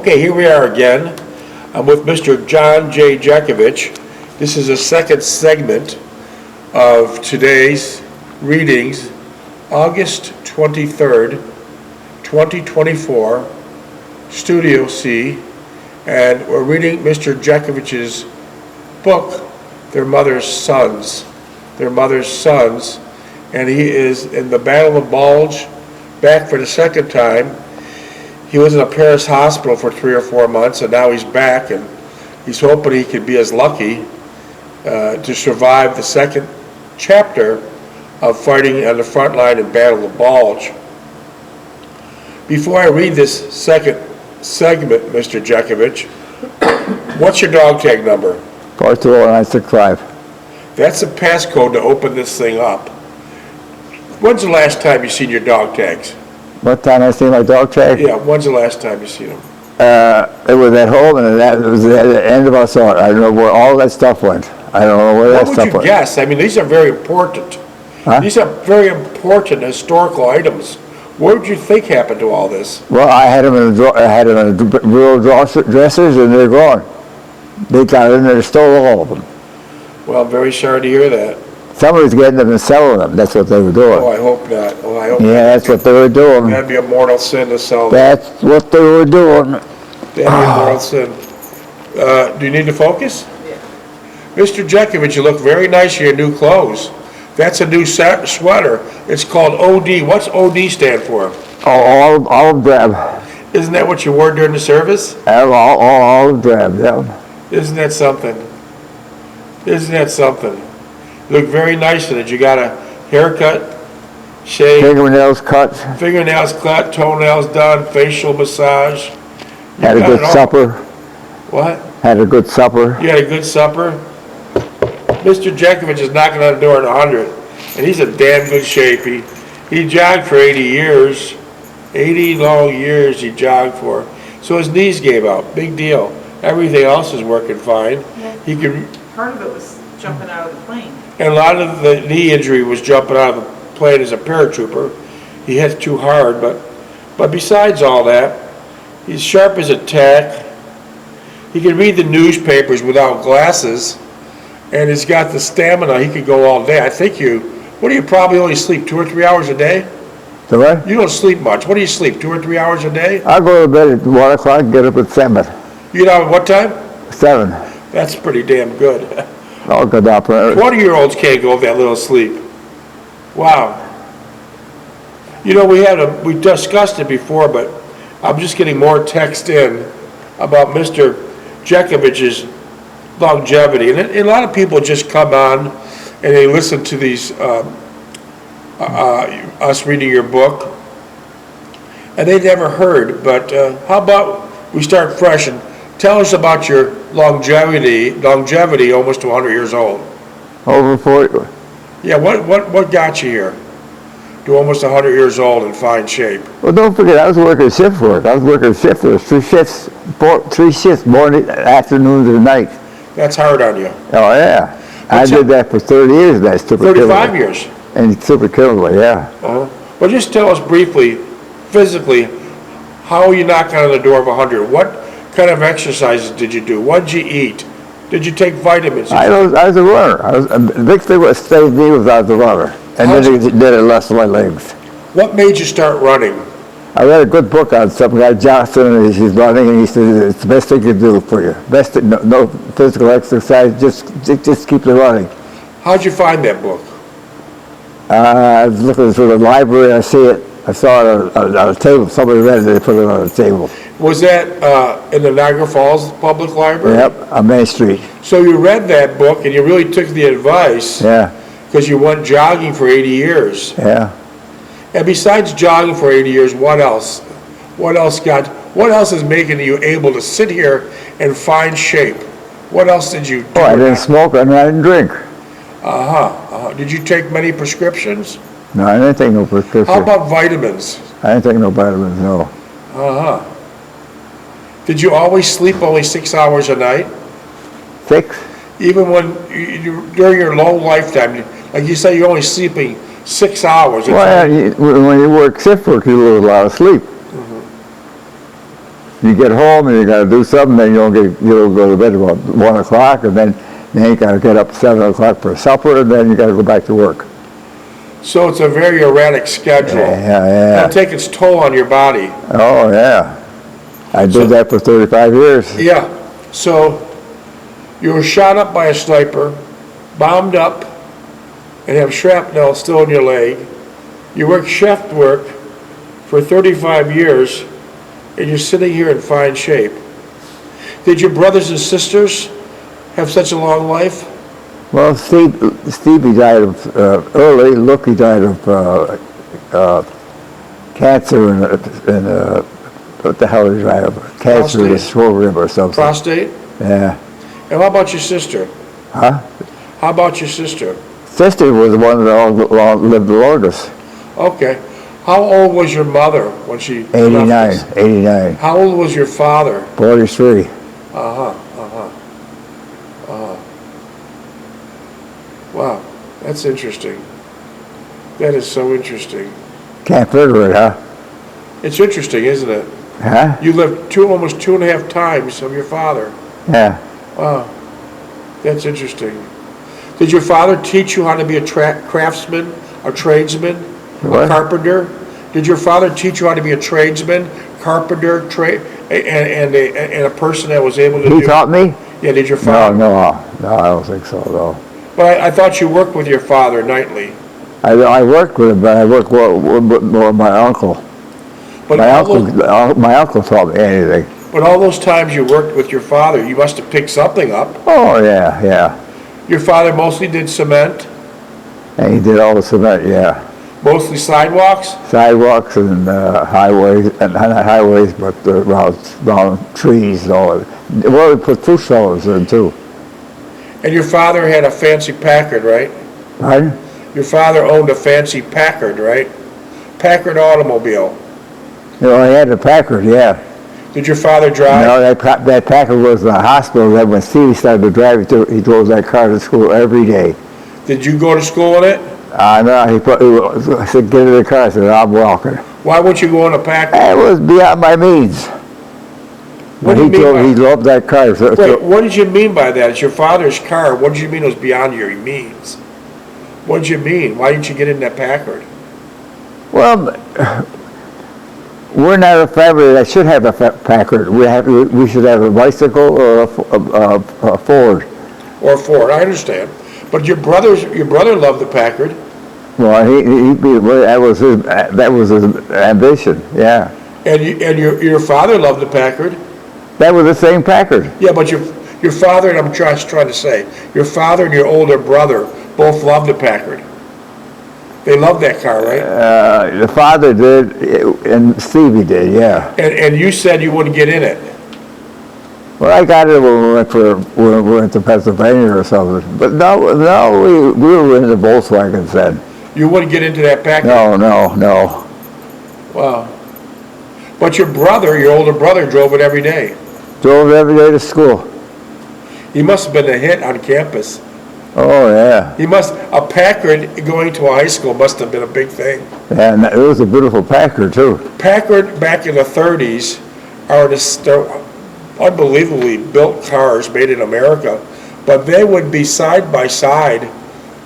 Okay, here we are again. I'm with Mr. John J. Jeckovich. This is the second segment of today's readings, August 23rd, 2024, Studio C, and we're reading Mr. Jeckovich's book, Their Mother's Sons. Their Mother's Sons, and he is in the Battle of Bulge, back for the second time. He was in a Paris hospital for 3 or 4 months, and now he's back, and he's hoping he could be as lucky to survive the second chapter of fighting on the front line in Battle of Bulge. Before I read this second segment, Mr. Jeckovich, what's your dog tag number? 420965. That's the passcode to open this thing up. When's the last time you seen your dog tags? What time I see my dog tag? Yeah, when's the last time you seen them? It was at home, and it was at the end of our sort. I don't know where all that stuff went. I don't know where that stuff went. What would you guess? I mean, these are very important. Huh? These are very important historical items. What would you think happened to all this? Well, I had them in the real dressers, and they're gone. They got in there and stole all of them. Well, I'm very sorry to hear that. Somebody's getting them and selling them. That's what they were doing. Oh, I hope not. Oh, I hope Yeah, not. that's what they were doing. That'd be a mortal sin to sell them. That's what they were doing. That'd be a mortal sin. Do you need to focus? Yeah. Mr. Jeckovich, you look very nice in your new clothes. That's a new sweater. It's called OD. What's OD stand for? Olive drab. Isn't that what you wore during the service? Olive drab, yeah. Isn't that something? Isn't that something? You look very nice in it. You got a haircut, shave, Fingernails cut. fingernails cut, toenails done, facial massage. You Had a got good it all. supper. What? Had a good supper. You had a good supper? Mr. Jeckovich is knocking on the door at 100, and he's in damn good shape. He jogged for 80 years. 80 long years he jogged for. So his knees gave out. Big deal. Everything else is working fine. He could, Part of it was jumping out of the plane. and a lot of the knee injury was jumping out of the plane as a paratrooper. He hit too hard, but besides all that, he's sharp as a tack. He can read the newspapers without glasses, and he's got the stamina. He could go all day. I think what do you probably only sleep 2 or 3 hours a day? The what? You don't sleep much. What do you sleep, 2 or 3 hours a day? I go to bed at 1 o'clock and get up at 7. You know, at what time? 7. That's pretty damn good. I'll go down for 20-year-olds can't go with that little sleep. Wow. You know, we discussed it before, but I'm just getting more text in about Mr. Jeckovich's longevity. And a lot of people just come on and they listen to these, us reading your book, and they never heard. But how about we start fresh and tell us about your longevity almost to 100 years old. over 40. Yeah, what got you here to almost 100 years old in fine shape? Well, don't forget, I was working shift work. I was working shift. There was 3 shifts, morning, afternoons, and night. That's hard on you. Oh, yeah. I did that for 30 years, and that's super 35 years. And super killing, yeah. Well, just tell us briefly, physically, how you knocked on the door of 100. What kind of exercises did you do? What did you eat? Did you take vitamins? I was a runner. The big thing what saved me was I was a runner. And then it lost my legs. What made you start running? I read a good book on some guy, Johnson, and he's running, and he said it's the best thing you can do for you. No physical exercise, just keep it running. How'd you find that book? I was looking through the library, I saw it on a table. Somebody read it, they put it on the table. Was that in the Niagara Falls Public Library? Yep, on Main Street. So you read that book and you really took the advice Yeah, because you went jogging for 80 years. yeah. And besides jogging for 80 years, what else? What else is making you able to sit here and find shape? What else did you do? Oh, I didn't smoke and I didn't drink. Did you take many prescriptions? No, I didn't take no prescription. How about vitamins? I didn't take no vitamins, no. Did you always sleep only 6 hours a night? 6? Even during your low lifetime, like you say, you're only sleeping 6 hours. Well, when you work shift work, you lose a lot of sleep. You get home and you got to do something, then you don't go to bed about 1 o'clock, and then you got to get up 7 o'clock for supper, and then you got to go back to work. So it's a very erratic schedule. Yeah. That'll take its toll on your body. Oh, yeah. I did that for 35 years. Yeah. So you were shot up by a sniper, bombed up, and have shrapnel still in your leg. You work shift work for 35 years, and you're sitting here in fine shape. Did your brothers and sisters have such a long life? Well, Stevie died of early. Lucky died of cancer and what the hell did he die of? Cancer in his throat rib or something. Prostate? Yeah. And how about your sister? Huh? How about your sister? Sister was the one that lived the longest. Okay. How old was your mother when she 89. left us? 89. How old was your father? 43. Wow, that's interesting. That is so interesting. Can't figure it, huh? It's interesting, isn't it? Huh? You lived almost 2.5 times of your father. Yeah. Wow, that's interesting. Did your father teach you how to be a craftsman, a tradesman, What? a carpenter? Did your father teach you how to be a tradesman, carpenter, and a person that was able to do? He taught me? Yeah, did your father? No, I don't think so, no. But I thought you worked with your father nightly. I worked with him, but I worked with my uncle. But My uncle taught me anything. But all those times you worked with your father, you must have picked something up. Oh, yeah. Your father mostly did cement, And he did all the cement, yeah. mostly sidewalks. Sidewalks and highways, and not highways, but around trees and all that. Well, we put food shelves in too. And your father had a fancy Packard, right? Pardon? Your father owned a fancy Packard, right? Packard automobile. You know, I had a Packard, yeah. Did your father drive? No, that Packard was in the hospital. Then when Stevie started to drive, he drove that car to school every day. Did you go to school in it? No, I said, get in the car. I said, I'm walking. Why would you go in a Packard? It was beyond my means. What But do you mean by- he loved that car. Wait, what did you mean by that? It's your father's car. What did you mean it was beyond your means? What did you mean? Why didn't you get in that Packard? Well, we're not a family that should have a Packard. We should have a bicycle or a Ford. Or a Ford, I understand. But your brother loved the Packard. Well, that was his ambition. Yeah, And your father loved the Packard. that was the same Packard. Yeah, but your father, and I'm just trying to say, your father and your older brother both loved the Packard. They loved that car, right? The father did, and Stevie did. Yeah. And you said you wouldn't get in it. Well, I got it when we went to Pennsylvania or something. But no, we were in the Volkswagens then. You wouldn't get into that Packard? No. Wow. But your older brother, drove it every day. Drove every day to school. He must have been a hit on campus. Oh, yeah. A Packard going to a high school must have been a big thing. And it was a beautiful Packard, too. Packard back in the 30s they're unbelievably built cars made in America, but they would be side by side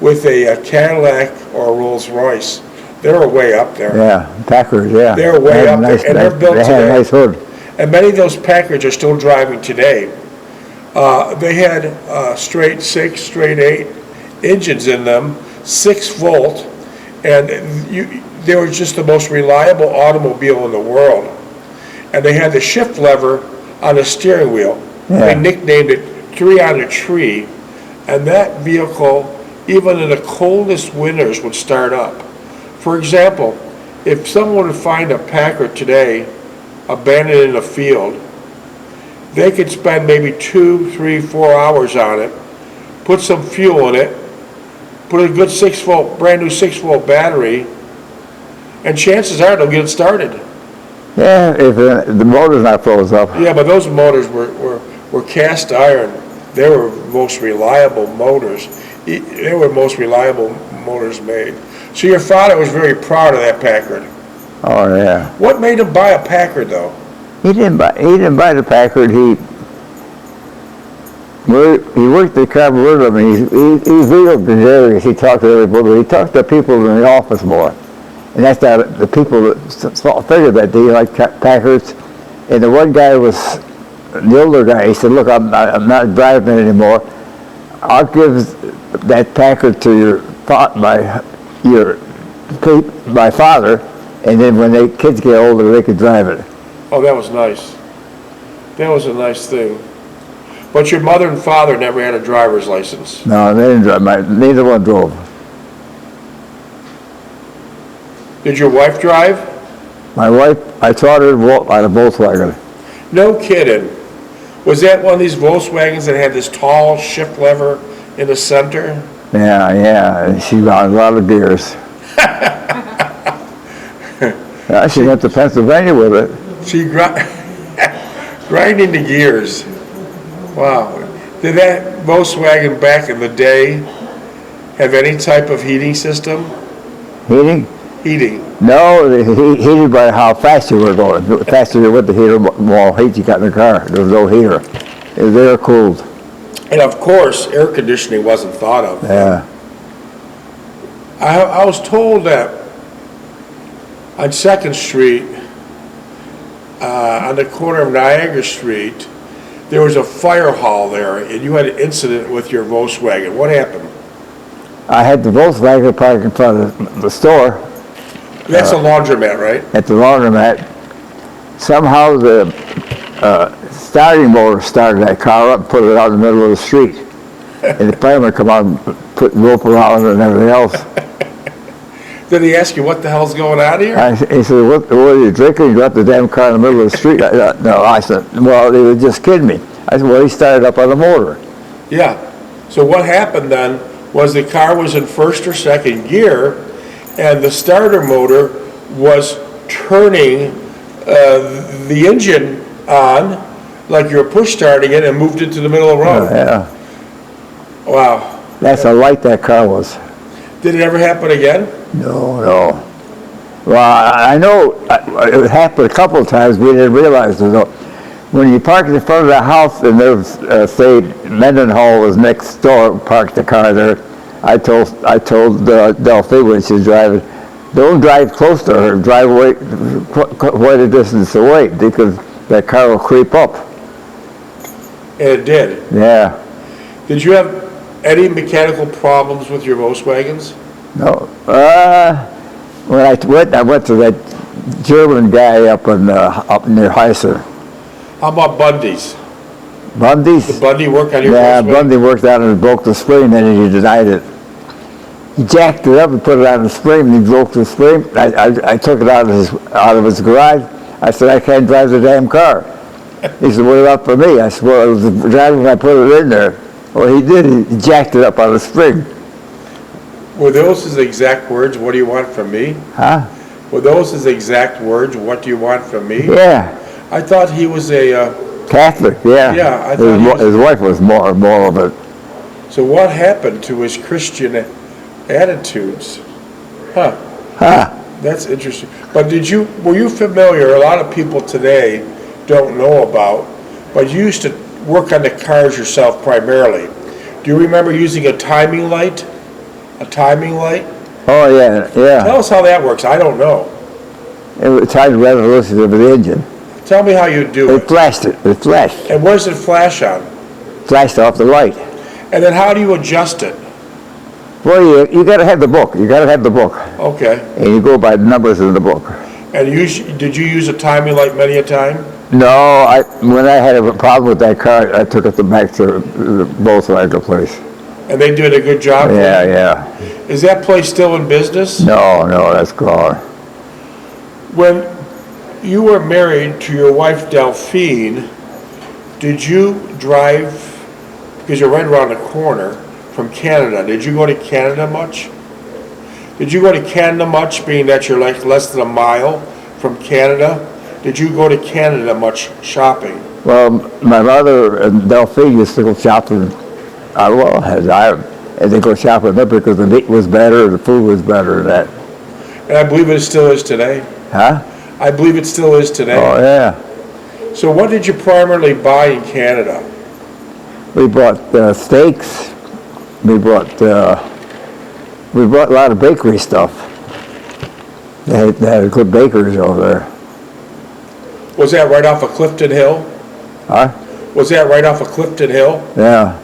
with a Cadillac or a Rolls Royce. They were way up there. Yeah, Packards, yeah. They're way up there, and they're built They had a today. nice hood. And many of those Packards are still driving today. They had straight 6, straight 8 engines in them, 6-volt, and they were just the most reliable automobile in the world. And they had the shift lever on the steering wheel. Yeah. They nicknamed it 3 on a tree, and that vehicle, even in the coldest winters, would start up. For example, if someone would find a Packard today abandoned in a field, they could spend maybe 2, 3, 4 hours on it, put some fuel in it, put a good 6-volt, brand new 6-volt battery, and chances are they'll get it started. Yeah, if the motor's not froze up. Yeah, but those motors were cast iron. They were most reliable motors. They were most reliable motors made. So your father was very proud of that Packard. Oh, yeah. What made him buy a Packard, though? He didn't buy the Packard. He worked the car with him. He vetoed the areas. He talked to everybody. He talked to people in the office more. And that's the people that figured that they liked Packards. And the one guy was, the older guy, he said, look, I'm not driving it anymore. I'll give that Packard to my father, and then when the kids get older, they could drive it. Oh, that was nice. That was a nice thing. But your mother and father never had a driver's license. No, they didn't drive. Neither one drove. Did your wife drive? My wife, I taught her on a Volkswagen. No kidding. Was that one of these Volkswagens that had this tall shift lever in the center? Yeah, and she got a lot of gears. Yeah, she went to Pennsylvania with it. She grinding the gears. Wow. Did that Volkswagen back in the day have any type of heating system? Heating? Heating. No, heated by how fast you were going. The faster you went, the heater, more heat you got in the car. There was no heater. It was air cooled. And of course, air conditioning wasn't thought of. Yeah. I was told that on 2nd Street, on the corner of Niagara Street, there was a fire hall there, and you had an incident with your Volkswagen. What happened? I had the Volkswagen parked in front of the store. That's a laundromat, right? At the laundromat. Somehow the starting motor started that car up and put it out in the middle of the street. And the fireman come out and put rope around it and everything else. Did he ask you what the hell's going on here? He said, what are you drinking? You left the damn car in the middle of the street. No, I said, well, he was just kidding me. I said, well, he started up on the motor. Yeah. So what happened then was the car was in first or second gear, and the starter motor was turning the engine on like you were push starting it and moved it to the middle of the road. Yeah. Wow. That's how light that car was. Did it ever happen again? No. Well, I know it happened a couple of times. We didn't realize it. Though. When you park in front of the house and there's, say, Mendenhall was next door, parked the car there, I told Delphi when she was driving, don't drive close to her, drive away quite a distance away because that car will creep up. And it did. Yeah. Did you have any mechanical problems with your Volkswagens? No. When I went to that German guy up near Heiser. How about Bundy's? Bundy's? Did Bundy work on your Yeah, Volkswagen? Bundy worked out and broke the spring, then he denied it. He jacked it up and put it on the spring, and he broke the spring. I took it out of his garage. I said, I can't drive the damn car. He said, what about for me? I said, well, it was the driver when I put it in there. Well, he did. He jacked it up on the spring. Were those his exact words, what do you want from me? Huh? Were those his exact words, what do you want from me? Yeah. I thought he was a, Catholic, yeah. Yeah, I thought he was- his wife was more of it. so what happened to his Christian attitudes? Huh, Huh? that's interesting. But were you familiar, a lot of people today don't know about, but you used to work on the cars yourself primarily. Do you remember using a timing light? A timing light? Oh, yeah. Tell us how that works, I don't know. It was tied to the resolution of the engine. Tell me how you do It it. flashed it. It flashed. And what does it flash on? Flashed off the light. And then how do you adjust it? Well, you got to have the book. You got to have the book. Okay. And you go by the numbers in the book. And did you use a timing light many a time? No, when I had a problem with that car, I took it back to the Volkswagen place. And they did a good job? Yeah. Is that place still in business? No, that's gone. When you were married to your wife Delphine, did you drive, because you're right around the corner from Canada, did you go to Canada much? Did you go to Canada much, being that you're like less than a mile from Canada? Did you go to Canada much shopping? Well, my mother and Delphine used to go shopping. And they go shopping there because the meat was better, the food was better than that. And I believe it still is today. Huh? I believe it still is today. Oh, yeah. So what did you primarily buy in Canada? We bought steaks. We bought a lot of bakery stuff. They had good bakeries over there. Was that right off of Clifton Hill? Huh? Was that right off of Clifton Hill? Yeah.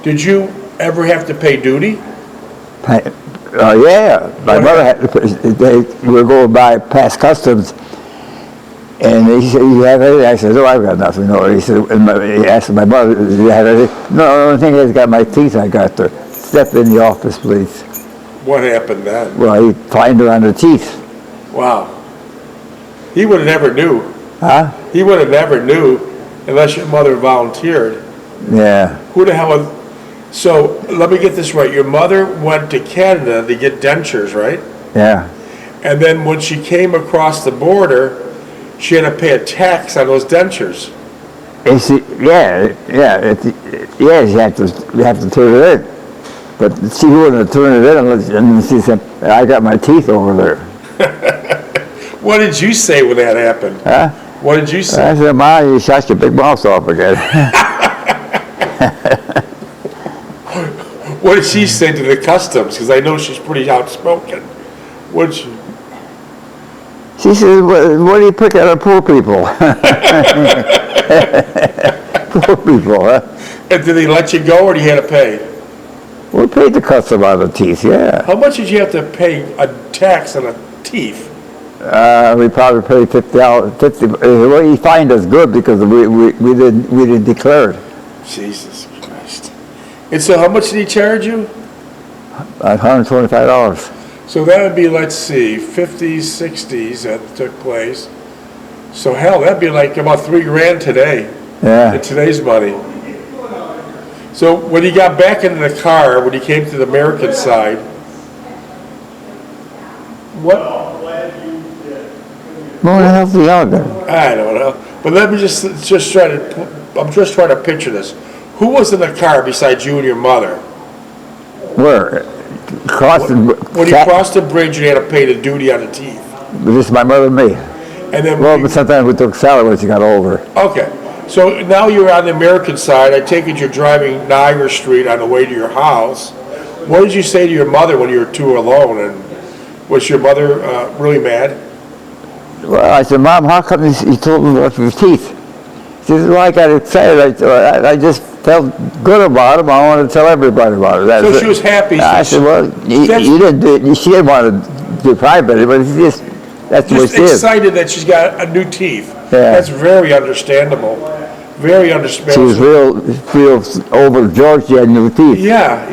Did you ever have to pay duty? Yeah. My mother had we were going by past customs, and he said, "You have anything?" I said, "No, I've got nothing." No. He said, he asked my mother, "Do you have anything?" "No, the only thing is, I got my teeth. I got to step in the office, please." What happened then? Well, he fined her on the teeth. Wow. He would have never knew. Huh? He would have never knew unless your mother volunteered. Yeah. Who the hell would... So, let me get this right. Your mother went to Canada to get dentures, right? Yeah. And then when she came across the border, she had to pay a tax on those dentures. Yeah. You have to turn it in. But she wouldn't have turned it in unless she said, "I got my teeth over there." What did you say when that happened? Huh? What did you say? I said, "Ma, you shut your big mouth off again." What did she say to the customs? Because I know she's pretty outspoken. What did she... She said, "What do you pick on poor people?" Poor people, huh? And did they let you go or did you have to pay? We paid the custom on the teeth, yeah. How much did you have to pay a tax on a teeth? We probably paid $50. Well, he fined us good because we didn't declare it. Jesus Christ. And so how much did he charge you? $125. So that would be, let's see, 50s, 60s that took place. So hell, that'd be like about $3,000 today. Yeah. In today's money. So when you got back into the car, when you came to the American side, what? More healthy younger. I don't know. But let me just try to, I'm just trying to picture this. Who was in the car besides you and your mother? Where? When you crossed the bridge, you had to pay the duty on the teeth. Just my mother and me. And then but sometimes we took salad when she got over. Okay. So now you're on the American side. I take it you're driving Niagara Street on the way to your house. What did you say to your mother when you were two alone? And was your mother really mad? Well, I said, "Mom, how come you told me about your teeth?" She said, "Well, I got excited. I just felt good about them. I wanted to tell everybody about it." So she was happy. I said, "Well, you didn't do it. She didn't want to deprive it, but it's just that's what she is." Excited that she's got a new teeth. Yeah. That's very understandable. Very understandable. She was real overjoyed she had new teeth. Yeah.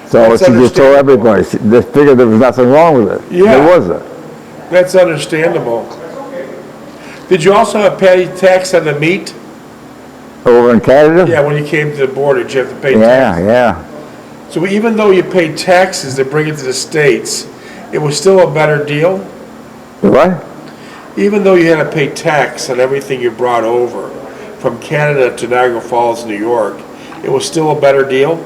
So That's she just told understandable. everybody. They figured there was nothing wrong with it. Yeah. There wasn't. That's understandable. Did you also have to pay tax on the meat? Over in Canada? Yeah, when you came to the border, did you have to pay tax? Yeah. So even though you paid taxes to bring it to the States, it was still a better deal? The what? Even though you had to pay tax on everything you brought over from Canada to Niagara Falls, New York, it was still a better deal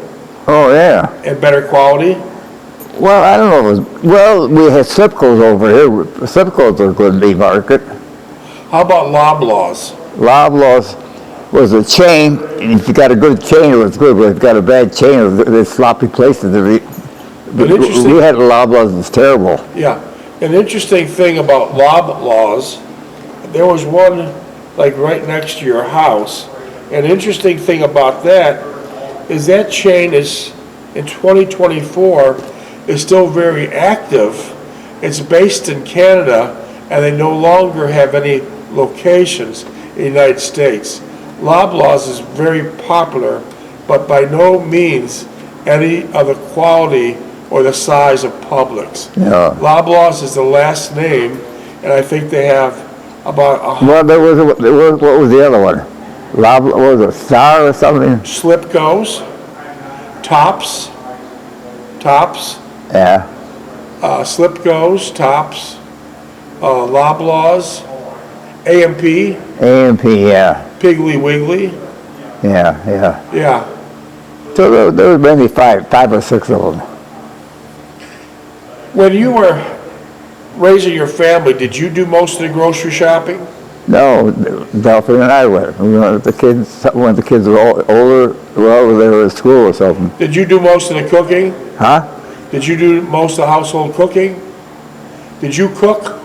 Oh, yeah. and better quality? Well, I don't know. We had slipcoats over here. Slipcoats are good in the market. How about Loblaws? Loblaws was a chain, and if you got a good chain, it was good. But if you got a bad chain, there's sloppy places. We had Loblaws, it was terrible. Yeah. An interesting thing about Loblaws, there was one like right next to your house. An interesting thing about that is that chain is, in 2024, is still very active. It's based in Canada, and they no longer have any locations in the United States. Loblaws is very popular, but by no means any of the quality or the size of Publix. Yeah. Loblaws is the last name, and I think they have about Well, there was what was the other one? What was it, Star or something? Slip Goes, Tops, Yeah. Slip Goes, Tops, Loblaws, A&P, A&P, yeah. Piggly Wiggly. Yeah. Yeah. So there was maybe five or six of them. When you were raising your family, did you do most of the grocery shopping? No, Delphine and I went. We went with the kids, when the kids were older, well, they were at school or something. Did you do most of the cooking? Huh? Did you do most of the household cooking? Did you cook?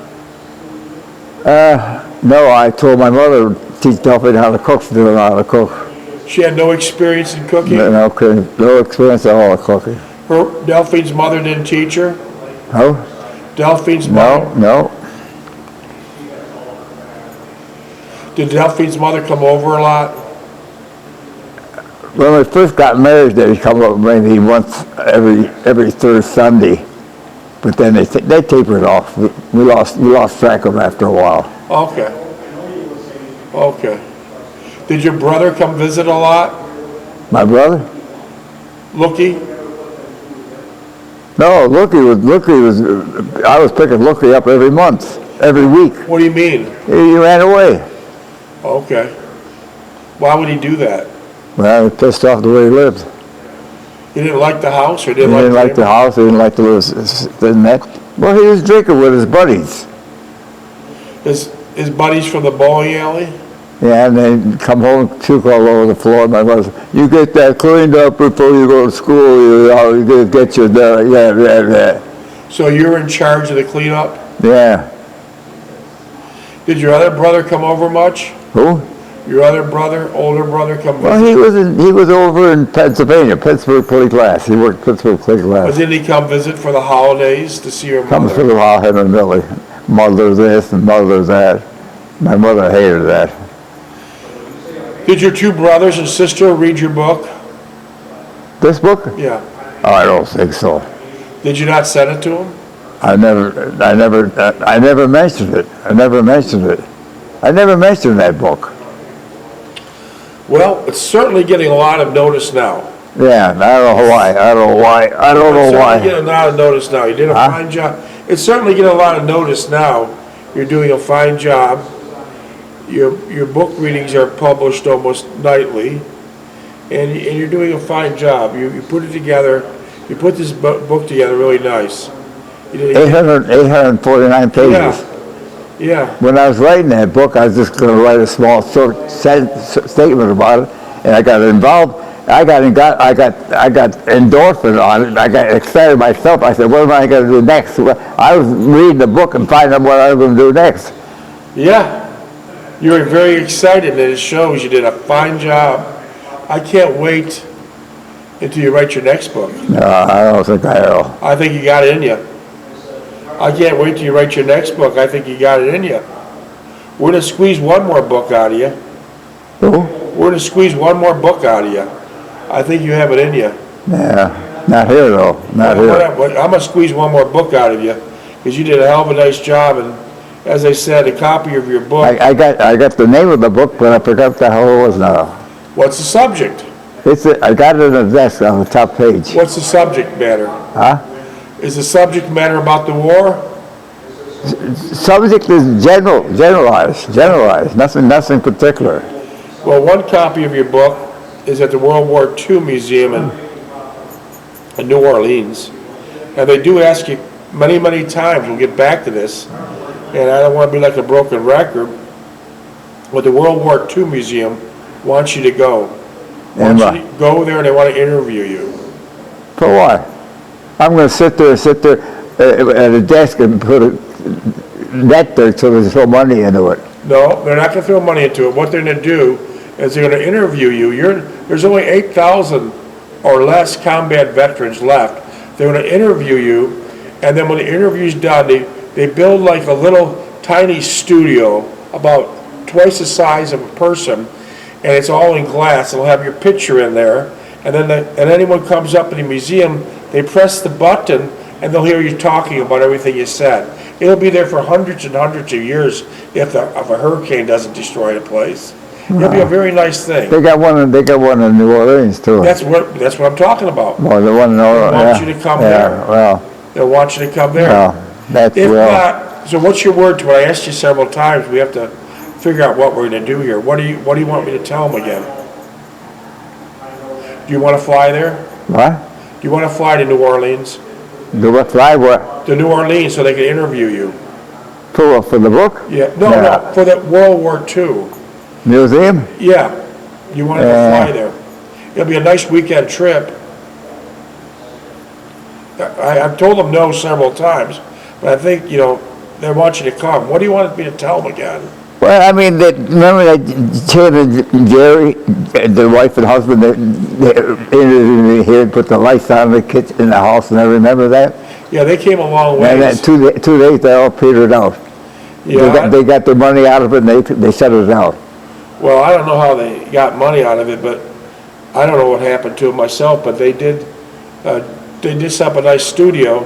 No, I told my mother to teach Delphine how to cook. She didn't know how to cook. She had no experience in cooking? No experience at all cooking. Her, Delphine's mother didn't teach her? Oh? Delphine's mother? No. Did Delphine's mother come over a lot? When we first got married, they'd come up maybe once every third Sunday. But then they tapered off. We lost track of them after a while. Okay. Did your brother come visit a lot? My brother? Looky? No, Looky was, I was picking Looky up every month, every week. What do you mean? He ran away. Okay. Why would he do that? Well, I was pissed off the way he lived. He didn't like the house or He didn't like the house, he didn't like the net. Well, he was drinking with his buddies. His buddies from the bowling alley? Yeah, and they'd come home, puke all over the floor. My mother said, you get that cleaned up before you go to school, you get your, yeah. So you were in charge of the cleanup? Yeah. Did your other brother come over much? Who? Your other brother, older brother, come Well, visit? he was over in Pennsylvania, Pittsburgh Plate Glass. He worked Pittsburgh Plate Glass. But didn't he come visit for the holidays to see your mother? Comes from the while, him and Millie. Mother this and mother that. My mother hated that. Did your two brothers and sister read your book? This book? Yeah. Oh, I don't think so. Did you not send it to them? I never mentioned it. I never mentioned that book. Well, it's certainly getting a lot of notice now. Yeah, I don't know why. It's certainly getting a lot of notice now. You did a fine job. It's certainly getting a lot of notice now. You're doing a fine job. Your book readings are published almost nightly, and you're doing a fine job. You put it together. You put this book together really nice. You did 849 pages. Yeah. When I was writing that book, I was just going to write a small short statement about it, and I got involved. I got endorphin on it. I got excited myself. I said, "What am I going to do next?" Well, I was reading the book and finding out what I was going to do next. Yeah. You were very excited, and it shows. You did a fine job. I can't wait until you write your next book. No, I don't think I will. I think you got it in you. I can't wait till you write your next book. I think you got it in you. We're going to squeeze one more book out of you. Who? We're going to squeeze one more book out of you. I think you have it in you. Yeah, not here though. Not here. I'm going to squeeze one more book out of you because you did a hell of a nice job. And as I said, a copy of your book. I got the name of the book, but I forgot what the hell it was now. What's the subject? I got it in the desk on the top page. What's the subject matter? Huh? Is the subject matter about the war? Subject is generalized, nothing particular. Well, one copy of your book is at the World War II Museum in New Orleans. And they do ask you many, many times, we'll get back to this, and I don't want to be like a broken record, but the World War II Museum wants you to go. Wants you to go there and they want to interview you. For what? I'm going to sit there at a desk and put a net there so they throw money into it. No, they're not going to throw money into it. What they're going to do is they're going to interview you. There's only 8,000 or less combat veterans left. They're going to interview you, and then when the interview's done, they build like a little tiny studio about twice the size of a person, and it's all in glass. They'll have your picture in there, and then anyone comes up in the museum, they press the button, and they'll hear you talking about everything you said. It'll be there for hundreds and hundreds of years if a hurricane doesn't destroy the place. It'll be a very nice thing. They got one in New Orleans too. That's what I'm talking about. Well, the one in New Orleans. They want you to come there. Well, They'll want you to come there. that's If not, so what's your word to it? I asked you several times. We have to figure out what we're going to do here. What do you want me to tell them again? Do you want to fly there? What? Do you want to fly to New Orleans? Do what? Fly where? To New Orleans so they can interview you. For the book? Yeah, no, for the World War II. Museum? Yeah, you want to go fly there. It'll be a nice weekend trip. I've told them no several times, but I think, you know, they want you to come. What do you want me to tell them again? Well, I mean, remember that Tim and Jerry, the wife and husband, they interviewed me here and put the lights on in the kitchen, in the house, and I remember that. Yeah, they came a long And ways. then 2 days, they all petered out. Yeah, They got their money out of it, and they shut it down. well, I don't know how they got money out of it, but I don't know what happened to it myself, but they did set up a nice studio,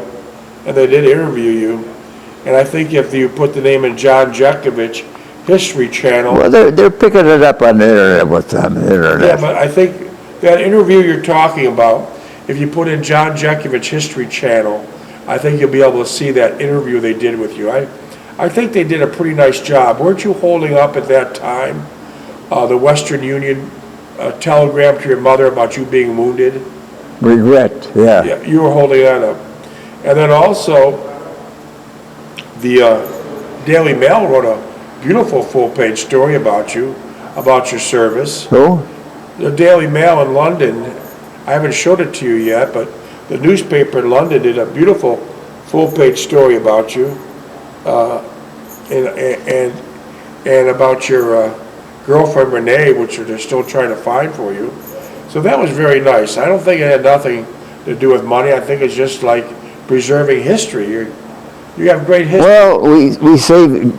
and they did interview you. And I think if you put the name in John Jeckovich History Channel. Well, they're picking it up on the internet. What's on the internet? Yeah, but I think that interview you're talking about, if you put in John Jeckovich History Channel, I think you'll be able to see that interview they did with you. I think they did a pretty nice job. Weren't you holding up at that time the Western Union telegram to your mother about you being wounded? Regret, yeah. Yeah, you were holding that up. And then also, the Daily Mail wrote a beautiful full-page story about you, about your service. Who? The Daily Mail in London, I haven't showed it to you yet, but the newspaper in London did a beautiful full-page story about you, and about your girlfriend Renee, which they're still trying to find for you. So that was very nice. I don't think it had nothing to do with money. I think it's just like preserving history. You have great history. Well, we saved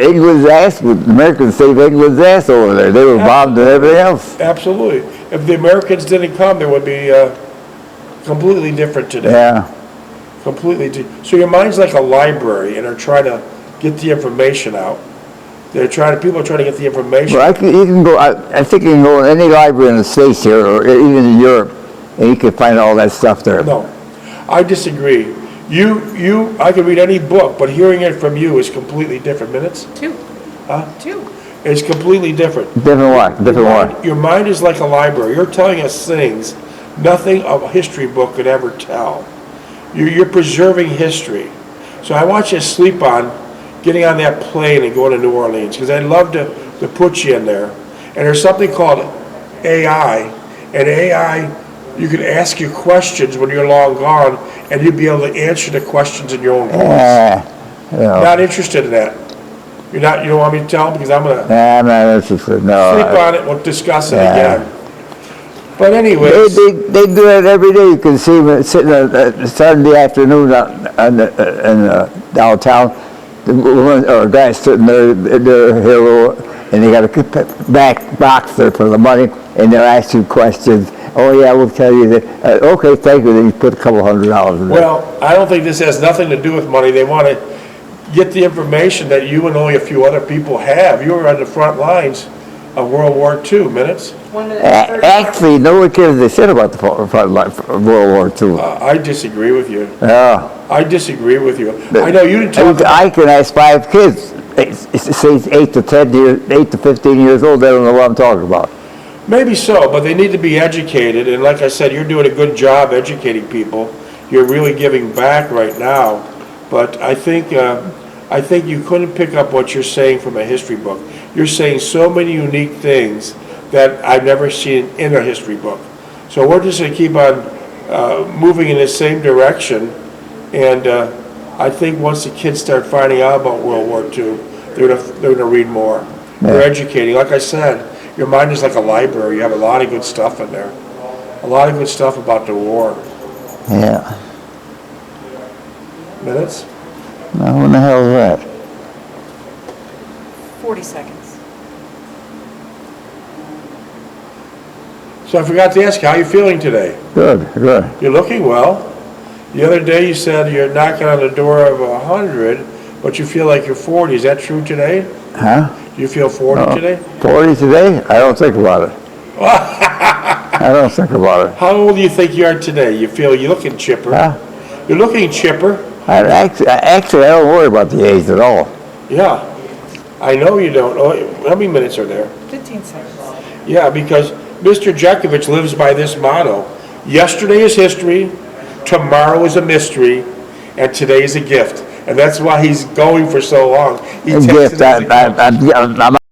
England's ass. The Americans saved England's ass over there. They were bombed and everything else. Absolutely. If the Americans didn't come, there would be completely different today. Yeah. Completely. So your mind's like a library, and they're trying to get the information out. People are trying to get the information. Well, you can go. I think you can go in any library in the States here, or even in Europe, and you can find all that stuff there. No, I disagree. I could read any book, but hearing it from you is completely different. Minutes? 2. Huh? 2. It's completely different. Different what? Different what? Your mind is like a library. You're telling us things nothing a history book could ever tell. You're preserving history. So I want you to sleep on getting on that plane and going to New Orleans, because I'd love to put you in there. And there's something called AI, and AI, you can ask you questions when you're long gone, and you'd be able to answer the questions in your own voice. Not interested in that. You don't want me to tell them, because I'm gonna I'm not interested. No. sleep on it. We'll discuss it again. But anyways, They do it every day. You can see them sitting on Sunday afternoon downtown. The woman or a guy sitting there in their hero, and they got a back box there for the money, and they'll ask you questions. Oh yeah, we'll tell you that. Okay, thank you. Then you put a couple $100 in there. well, I don't think this has nothing to do with money. They want to get the information that you and only a few other people have. You were on the front lines of World War II. Minutes? Actually, no one cares a shit about the front line of World War II. I disagree with you. Yeah. I disagree with you. I know you didn't talk. I can ask 5 kids, say 8 to 10 years, 8 to 15 years old. They don't know what I'm talking about. Maybe so, but they need to be educated. And like I said, you're doing a good job educating people. You're really giving back right now. But I think you couldn't pick up what you're saying from a history book. You're saying so many unique things that I've never seen in a history book. So we're just going to keep on moving in the same direction. And I think once the kids start finding out about World War II, they're going to read more. They're educating. Like I said, your mind is like a library. You have a lot of good stuff in there. A lot of good stuff about the war. Yeah. Minutes? Now, when the hell is that? 40 seconds. So I forgot to ask you, how are you feeling today? Good, good. You're looking well. The other day you said you're knocking on the door of 100, but you feel like you're 40. Is that true today? Huh? Do you feel 40 today? 40 today? I don't think about it. I don't think about it. How old do you think you are today? You're looking chipper. Huh? You're looking chipper. Actually, I don't worry about the age at all. Yeah. I know you don't. Oh, how many minutes are there? 15 seconds. Yeah, because Mr. Jeckovich lives by this motto. Yesterday is history, tomorrow is a mystery, and today is a gift. and that's why he's going for so long. He And takes gift, it as it comes. I'm